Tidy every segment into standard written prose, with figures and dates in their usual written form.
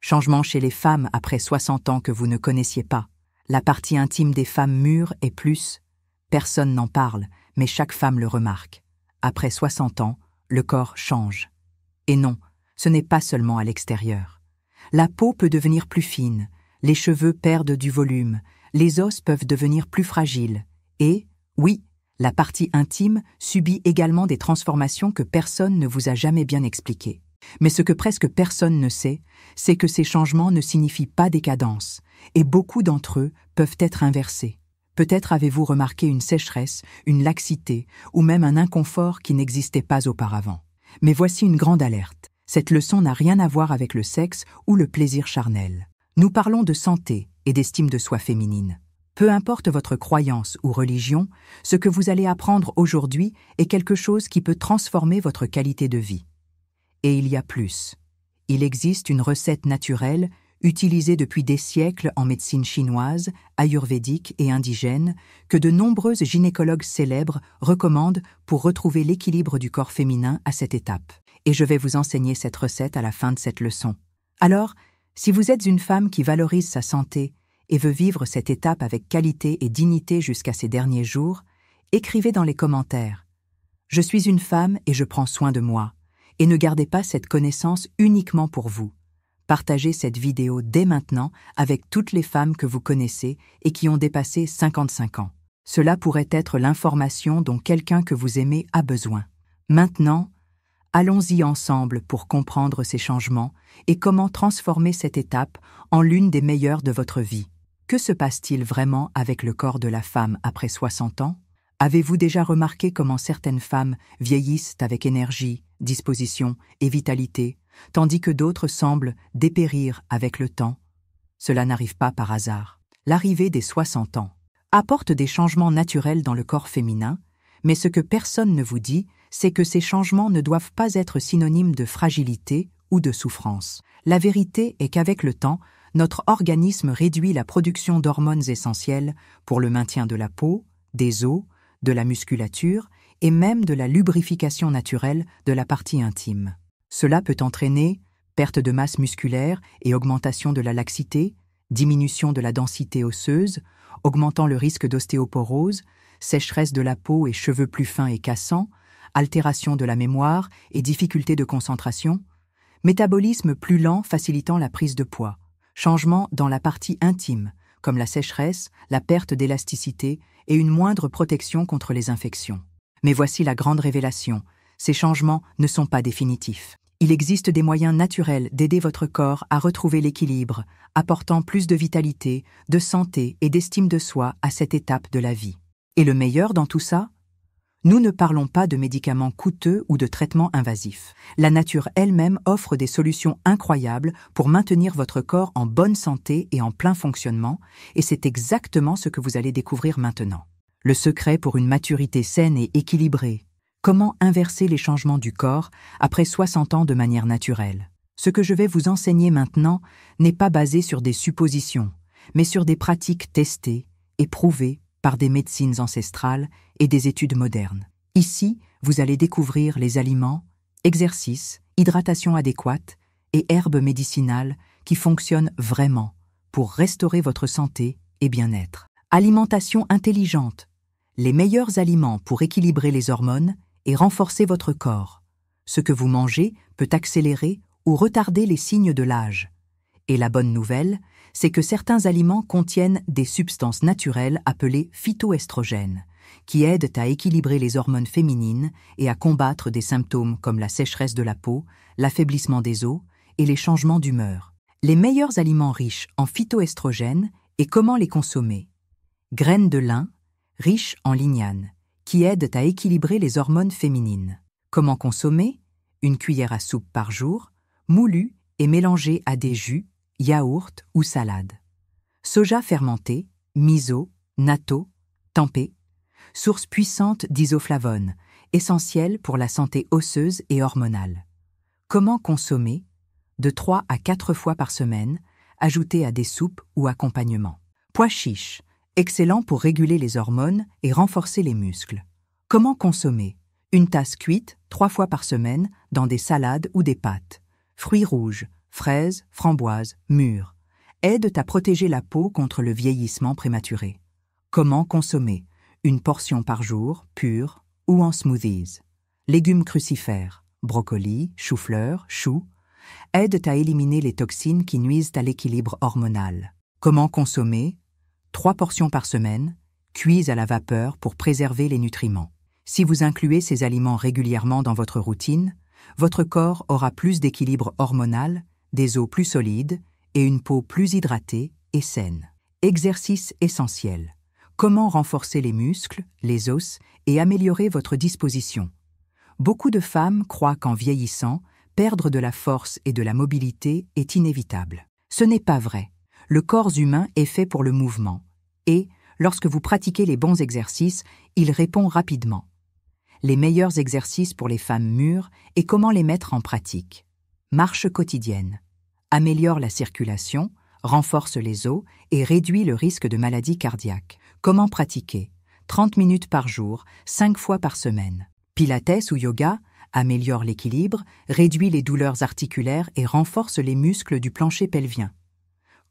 Changement chez les femmes après 60 ans que vous ne connaissiez pas. La partie intime des femmes mûres est plus. Personne n'en parle, mais chaque femme le remarque. Après 60 ans, le corps change. Et non, ce n'est pas seulement à l'extérieur. La peau peut devenir plus fine, les cheveux perdent du volume, les os peuvent devenir plus fragiles. Et, oui, la partie intime subit également des transformations que personne ne vous a jamais bien expliquées. Mais ce que presque personne ne sait, c'est que ces changements ne signifient pas décadence, et beaucoup d'entre eux peuvent être inversés. Peut-être avez-vous remarqué une sécheresse, une laxité, ou même un inconfort qui n'existait pas auparavant. Mais voici une grande alerte. Cette leçon n'a rien à voir avec le sexe ou le plaisir charnel. Nous parlons de santé et d'estime de soi féminine. Peu importe votre croyance ou religion, ce que vous allez apprendre aujourd'hui est quelque chose qui peut transformer votre qualité de vie. Et il y a plus. Il existe une recette naturelle utilisée depuis des siècles en médecine chinoise, ayurvédique et indigène que de nombreuses gynécologues célèbres recommandent pour retrouver l'équilibre du corps féminin à cette étape. Et je vais vous enseigner cette recette à la fin de cette leçon. Alors, si vous êtes une femme qui valorise sa santé et veut vivre cette étape avec qualité et dignité jusqu'à ses derniers jours, écrivez dans les commentaires « Je suis une femme et je prends soin de moi ». Et ne gardez pas cette connaissance uniquement pour vous. Partagez cette vidéo dès maintenant avec toutes les femmes que vous connaissez et qui ont dépassé 55 ans. Cela pourrait être l'information dont quelqu'un que vous aimez a besoin. Maintenant, allons-y ensemble pour comprendre ces changements et comment transformer cette étape en l'une des meilleures de votre vie. Que se passe-t-il vraiment avec le corps de la femme après 60 ans? Avez-vous déjà remarqué comment certaines femmes vieillissent avec énergie, disposition et vitalité, tandis que d'autres semblent dépérir avec le temps? Cela n'arrive pas par hasard. L'arrivée des 60 ans apporte des changements naturels dans le corps féminin, mais ce que personne ne vous dit, c'est que ces changements ne doivent pas être synonymes de fragilité ou de souffrance. La vérité est qu'avec le temps, notre organisme réduit la production d'hormones essentielles pour le maintien de la peau, des os, de la musculature et même de la lubrification naturelle de la partie intime. Cela peut entraîner perte de masse musculaire et augmentation de la laxité, diminution de la densité osseuse, augmentant le risque d'ostéoporose, sécheresse de la peau et cheveux plus fins et cassants, altération de la mémoire et difficultés de concentration, métabolisme plus lent facilitant la prise de poids, changement dans la partie intime, comme la sécheresse, la perte d'élasticité et une moindre protection contre les infections. Mais voici la grande révélation, ces changements ne sont pas définitifs. Il existe des moyens naturels d'aider votre corps à retrouver l'équilibre, apportant plus de vitalité, de santé et d'estime de soi à cette étape de la vie. Et le meilleur dans tout ça? Nous ne parlons pas de médicaments coûteux ou de traitements invasifs. La nature elle-même offre des solutions incroyables pour maintenir votre corps en bonne santé et en plein fonctionnement, et c'est exactement ce que vous allez découvrir maintenant. Le secret pour une maturité saine et équilibrée. Comment inverser les changements du corps après 60 ans de manière naturelle? Ce que je vais vous enseigner maintenant n'est pas basé sur des suppositions, mais sur des pratiques testées et prouvées par des médecines ancestrales et des études modernes. Ici, vous allez découvrir les aliments, exercices, hydratation adéquate et herbes médicinales qui fonctionnent vraiment pour restaurer votre santé et bien-être. Alimentation intelligente. Les meilleurs aliments pour équilibrer les hormones et renforcer votre corps. Ce que vous mangez peut accélérer ou retarder les signes de l'âge. Et la bonne nouvelle, c'est que certains aliments contiennent des substances naturelles appelées phytoestrogènes, qui aident à équilibrer les hormones féminines et à combattre des symptômes comme la sécheresse de la peau, l'affaiblissement des os et les changements d'humeur. Les meilleurs aliments riches en phytoestrogènes et comment les consommer. Graines de lin, riches en lignane, qui aident à équilibrer les hormones féminines. Comment consommer? Une cuillère à soupe par jour, moulue et mélangée à des jus, yaourt ou salade. Soja fermenté, miso, natto, tempeh, source puissante d'isoflavones, essentielle pour la santé osseuse et hormonale. Comment consommer? De 3 à 4 fois par semaine, ajouté à des soupes ou accompagnements. Pois chiches, excellent pour réguler les hormones et renforcer les muscles. Comment consommer? Une tasse cuite 3 fois par semaine dans des salades ou des pâtes. Fruits rouges, fraises, framboises, mûres, aident à protéger la peau contre le vieillissement prématuré. Comment consommer? Une portion par jour, pure ou en smoothies. Légumes crucifères, brocolis, chou-fleur, choux, aident à éliminer les toxines qui nuisent à l'équilibre hormonal. Comment consommer? 3 portions par semaine, cuites à la vapeur pour préserver les nutriments. Si vous incluez ces aliments régulièrement dans votre routine, votre corps aura plus d'équilibre hormonal, des os plus solides et une peau plus hydratée et saine. Exercice essentiel. Comment renforcer les muscles, les os et améliorer votre disposition? Beaucoup de femmes croient qu'en vieillissant, perdre de la force et de la mobilité est inévitable. Ce n'est pas vrai. Le corps humain est fait pour le mouvement et, lorsque vous pratiquez les bons exercices, il répond rapidement. Les meilleurs exercices pour les femmes mûres et comment les mettre en pratique. Marche quotidienne. Améliore la circulation, renforce les os et réduit le risque de maladies cardiaques. Comment pratiquer? 30 minutes par jour, 5 fois par semaine. Pilates ou yoga améliore l'équilibre, réduit les douleurs articulaires et renforce les muscles du plancher pelvien.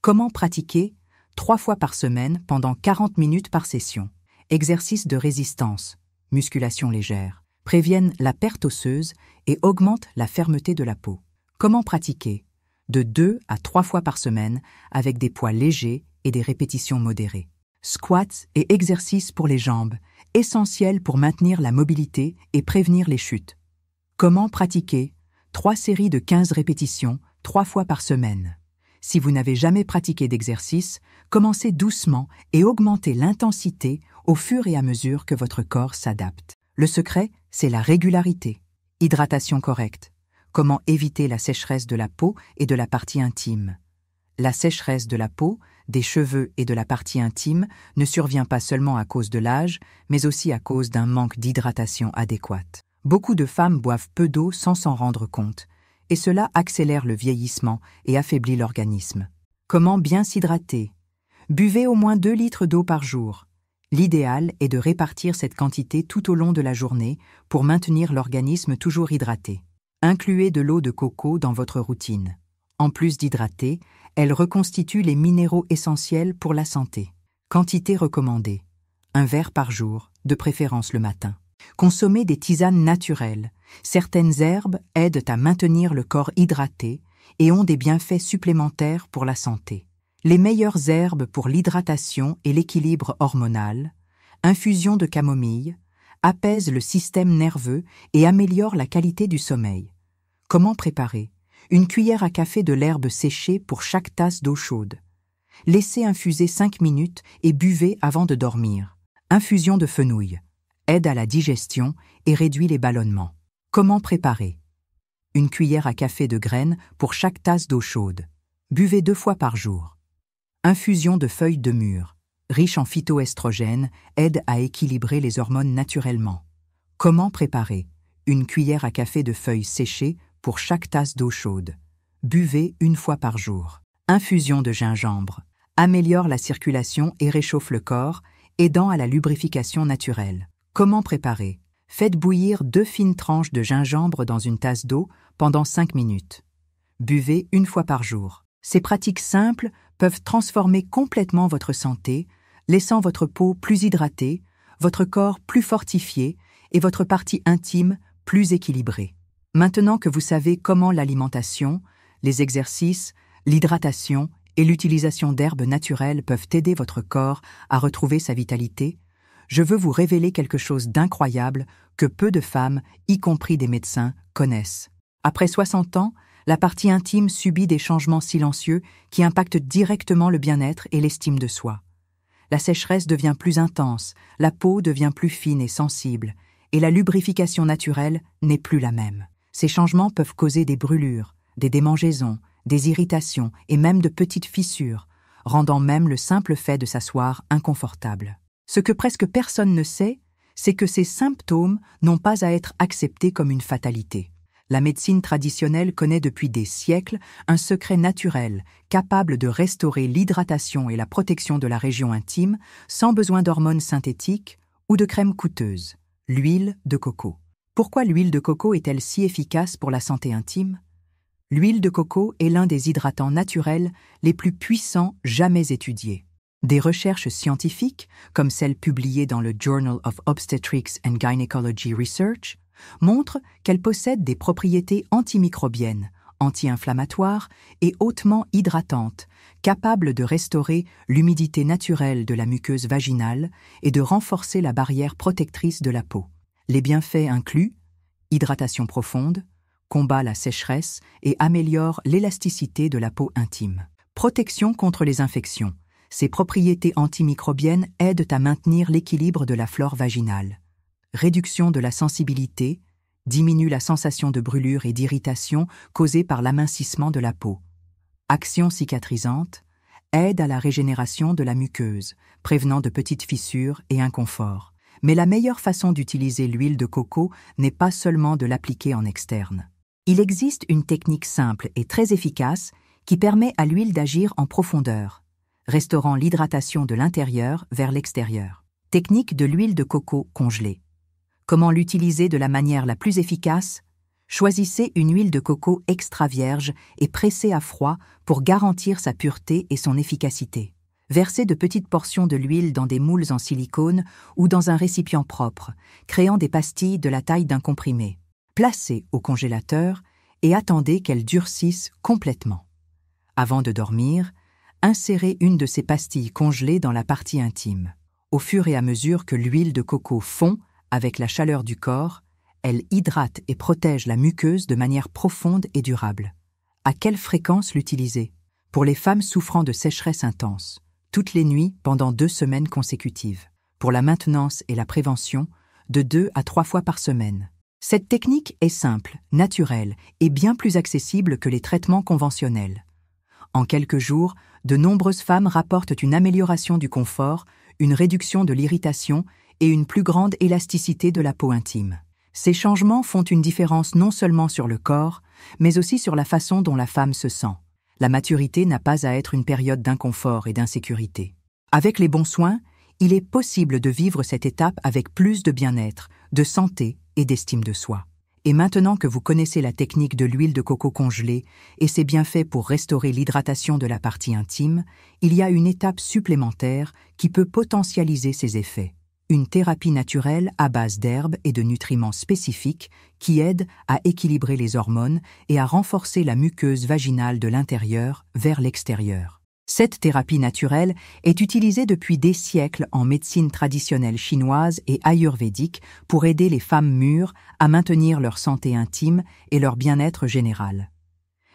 Comment pratiquer? 3 fois par semaine pendant 40 minutes par session. Exercices de résistance, musculation légère, préviennent la perte osseuse et augmentent la fermeté de la peau. Comment pratiquer? De 2 à 3 fois par semaine avec des poids légers et des répétitions modérées. Squats et exercices pour les jambes, essentiels pour maintenir la mobilité et prévenir les chutes. Comment pratiquer? 3 séries de 15 répétitions, 3 fois par semaine. Si vous n'avez jamais pratiqué d'exercice, commencez doucement et augmentez l'intensité au fur et à mesure que votre corps s'adapte. Le secret, c'est la régularité. Hydratation correcte. Comment éviter la sécheresse de la peau et de la partie intime? La sécheresse de la peau, des cheveux et de la partie intime ne survient pas seulement à cause de l'âge, mais aussi à cause d'un manque d'hydratation adéquate. Beaucoup de femmes boivent peu d'eau sans s'en rendre compte, et cela accélère le vieillissement et affaiblit l'organisme. Comment bien s'hydrater? Buvez au moins 2 litres d'eau par jour. L'idéal est de répartir cette quantité tout au long de la journée pour maintenir l'organisme toujours hydraté. Incluez de l'eau de coco dans votre routine. En plus d'hydrater, elle reconstitue les minéraux essentiels pour la santé. Quantité recommandée. 1 verre par jour, de préférence le matin. Consommez des tisanes naturelles. Certaines herbes aident à maintenir le corps hydraté et ont des bienfaits supplémentaires pour la santé. Les meilleures herbes pour l'hydratation et l'équilibre hormonal, infusion de camomille, apaisent le système nerveux et améliorent la qualité du sommeil. Comment préparer? 1 cuillère à café de l'herbe séchée pour chaque tasse d'eau chaude. Laissez infuser 5 minutes et buvez avant de dormir. Infusion de fenouil. Aide à la digestion et réduit les ballonnements. Comment préparer? 1 cuillère à café de graines pour chaque tasse d'eau chaude. Buvez 2 fois par jour. Infusion de feuilles de mûre, riche en phytoestrogènes, aide à équilibrer les hormones naturellement. Comment préparer? 1 cuillère à café de feuilles séchées pour chaque tasse d'eau chaude. Buvez 1 fois par jour. Infusion de gingembre. Améliore la circulation et réchauffe le corps, aidant à la lubrification naturelle. Comment préparer? Faites bouillir 2 fines tranches de gingembre dans une tasse d'eau pendant 5 minutes. Buvez 1 fois par jour. Ces pratiques simples peuvent transformer complètement votre santé, laissant votre peau plus hydratée, votre corps plus fortifié et votre partie intime plus équilibrée. Maintenant que vous savez comment l'alimentation, les exercices, l'hydratation et l'utilisation d'herbes naturelles peuvent aider votre corps à retrouver sa vitalité, je veux vous révéler quelque chose d'incroyable que peu de femmes, y compris des médecins, connaissent. Après 60 ans, la partie intime subit des changements silencieux qui impactent directement le bien-être et l'estime de soi. La sécheresse devient plus intense, la peau devient plus fine et sensible, et la lubrification naturelle n'est plus la même. Ces changements peuvent causer des brûlures, des démangeaisons, des irritations et même de petites fissures, rendant même le simple fait de s'asseoir inconfortable. Ce que presque personne ne sait, c'est que ces symptômes n'ont pas à être acceptés comme une fatalité. La médecine traditionnelle connaît depuis des siècles un secret naturel capable de restaurer l'hydratation et la protection de la région intime sans besoin d'hormones synthétiques ou de crèmes coûteuses. L'huile de coco. Pourquoi l'huile de coco est-elle si efficace pour la santé intime? L'huile de coco est l'un des hydratants naturels les plus puissants jamais étudiés. Des recherches scientifiques, comme celles publiées dans le Journal of Obstetrics and Gynecology Research, montrent qu'elle possède des propriétés antimicrobiennes, anti-inflammatoires et hautement hydratantes, capables de restaurer l'humidité naturelle de la muqueuse vaginale et de renforcer la barrière protectrice de la peau. Les bienfaits incluent hydratation profonde, combat la sécheresse et améliore l'élasticité de la peau intime. Protection contre les infections. Ces propriétés antimicrobiennes aident à maintenir l'équilibre de la flore vaginale. Réduction de la sensibilité, diminue la sensation de brûlure et d'irritation causée par l'amincissement de la peau. Action cicatrisante, aide à la régénération de la muqueuse, prévenant de petites fissures et inconfort. Mais la meilleure façon d'utiliser l'huile de coco n'est pas seulement de l'appliquer en externe. Il existe une technique simple et très efficace qui permet à l'huile d'agir en profondeur, restaurant l'hydratation de l'intérieur vers l'extérieur. Technique de l'huile de coco congelée. Comment l'utiliser de la manière la plus efficace? Choisissez une huile de coco extra vierge et pressée à froid pour garantir sa pureté et son efficacité. Versez de petites portions de l'huile dans des moules en silicone ou dans un récipient propre, créant des pastilles de la taille d'un comprimé. Placez au congélateur et attendez qu'elles durcissent complètement. Avant de dormir, insérez une de ces pastilles congelées dans la partie intime. Au fur et à mesure que l'huile de coco fond avec la chaleur du corps, elle hydrate et protège la muqueuse de manière profonde et durable. À quelle fréquence l'utiliser? Pour les femmes souffrant de sécheresse intense, toutes les nuits pendant 2 semaines consécutives. Pour la maintenance et la prévention, de 2 à 3 fois par semaine. Cette technique est simple, naturelle et bien plus accessible que les traitements conventionnels. En quelques jours, de nombreuses femmes rapportent une amélioration du confort, une réduction de l'irritation et une plus grande élasticité de la peau intime. Ces changements font une différence non seulement sur le corps, mais aussi sur la façon dont la femme se sent. La maturité n'a pas à être une période d'inconfort et d'insécurité. Avec les bons soins, il est possible de vivre cette étape avec plus de bien-être, de santé et d'estime de soi. Et maintenant que vous connaissez la technique de l'huile de coco congelée et ses bienfaits pour restaurer l'hydratation de la partie intime, il y a une étape supplémentaire qui peut potentialiser ces effets. Une thérapie naturelle à base d'herbes et de nutriments spécifiques qui aide à équilibrer les hormones et à renforcer la muqueuse vaginale de l'intérieur vers l'extérieur. Cette thérapie naturelle est utilisée depuis des siècles en médecine traditionnelle chinoise et ayurvédique pour aider les femmes mûres à maintenir leur santé intime et leur bien-être général.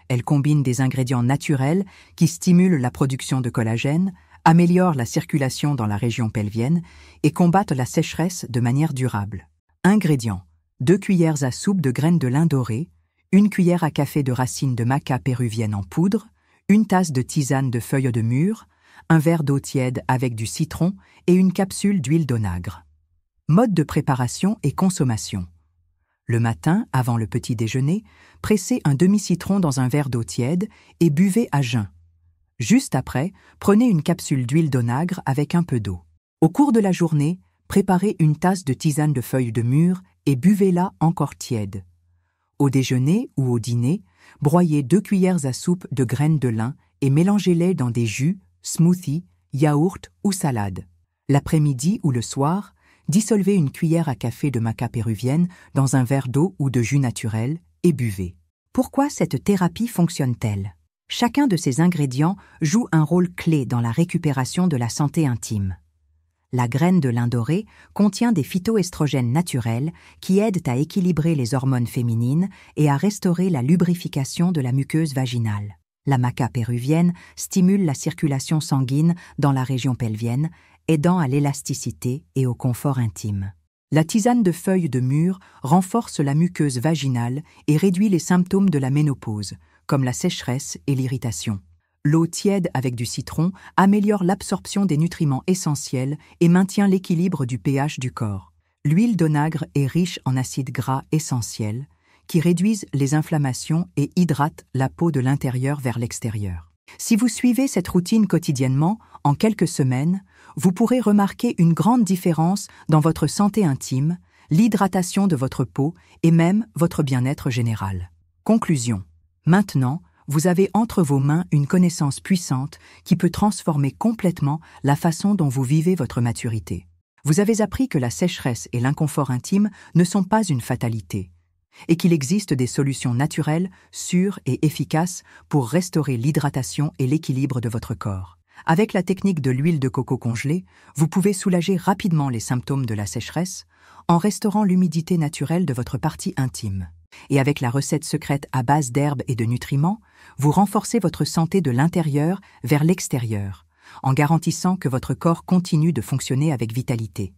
Elle combine des ingrédients naturels qui stimulent la production de collagène, améliorent la circulation dans la région pelvienne et combattent la sécheresse de manière durable. Ingrédients: 2 cuillères à soupe de graines de lin doré, 1 cuillère à café de racines de maca péruvienne en poudre, 1 tasse de tisane de feuilles de mûre, un verre d'eau tiède avec du citron et une capsule d'huile d'onagre. Mode de préparation et consommation. Le matin, avant le petit déjeuner, pressez un demi-citron dans un verre d'eau tiède et buvez à jeun. Juste après, prenez une capsule d'huile d'onagre avec un peu d'eau. Au cours de la journée, préparez une tasse de tisane de feuilles de mûre et buvez-la encore tiède. Au déjeuner ou au dîner, broyez 2 cuillères à soupe de graines de lin et mélangez-les dans des jus, smoothies, yaourts ou salades. L'après-midi ou le soir, dissolvez 1 cuillère à café de maca péruvienne dans un verre d'eau ou de jus naturel et buvez. Pourquoi cette thérapie fonctionne-t-elle? Chacun de ces ingrédients joue un rôle clé dans la récupération de la santé intime. La graine de lin doré contient des phytoestrogènes naturels qui aident à équilibrer les hormones féminines et à restaurer la lubrification de la muqueuse vaginale. La maca péruvienne stimule la circulation sanguine dans la région pelvienne, aidant à l'élasticité et au confort intime. La tisane de feuilles de mûre renforce la muqueuse vaginale et réduit les symptômes de la ménopause, comme la sécheresse et l'irritation. L'eau tiède avec du citron améliore l'absorption des nutriments essentiels et maintient l'équilibre du pH du corps. L'huile d'onagre est riche en acides gras essentiels qui réduisent les inflammations et hydratent la peau de l'intérieur vers l'extérieur. Si vous suivez cette routine quotidiennement, en quelques semaines, vous pourrez remarquer une grande différence dans votre santé intime, l'hydratation de votre peau et même votre bien-être général. Conclusion. Maintenant, vous avez entre vos mains une connaissance puissante qui peut transformer complètement la façon dont vous vivez votre maturité. Vous avez appris que la sécheresse et l'inconfort intime ne sont pas une fatalité, et qu'il existe des solutions naturelles, sûres et efficaces pour restaurer l'hydratation et l'équilibre de votre corps. Avec la technique de l'huile de coco congelée, vous pouvez soulager rapidement les symptômes de la sécheresse en restaurant l'humidité naturelle de votre partie intime. Et avec la recette secrète à base d'herbes et de nutriments, vous renforcez votre santé de l'intérieur vers l'extérieur, en garantissant que votre corps continue de fonctionner avec vitalité.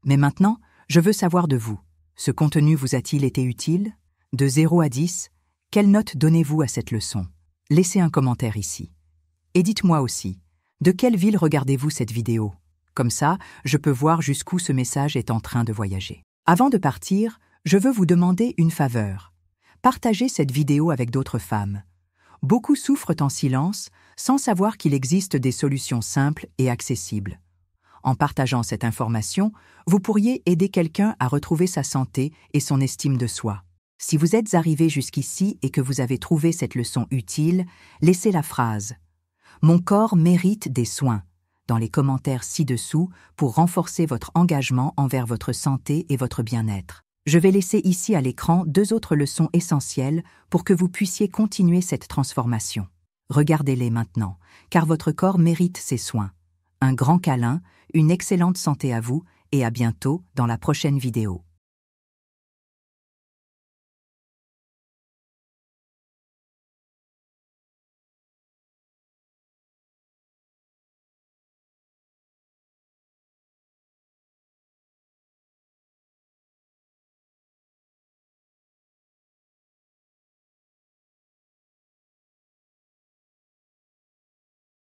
Mais maintenant, je veux savoir de vous. Ce contenu vous a-t-il été utile? De 0 à 10, quelle note donnez-vous à cette leçon? Laissez un commentaire ici. Et dites-moi aussi, de quelle ville regardez-vous cette vidéo? Comme ça, je peux voir jusqu'où ce message est en train de voyager. Avant de partir, je veux vous demander une faveur. Partagez cette vidéo avec d'autres femmes. Beaucoup souffrent en silence, sans savoir qu'il existe des solutions simples et accessibles. En partageant cette information, vous pourriez aider quelqu'un à retrouver sa santé et son estime de soi. Si vous êtes arrivé jusqu'ici et que vous avez trouvé cette leçon utile, laissez la phrase « Mon corps mérite des soins » dans les commentaires ci-dessous pour renforcer votre engagement envers votre santé et votre bien-être. Je vais laisser ici à l'écran 2 autres leçons essentielles pour que vous puissiez continuer cette transformation. Regardez-les maintenant, car votre corps mérite ces soins. Un grand câlin, une excellente santé à vous et à bientôt dans la prochaine vidéo.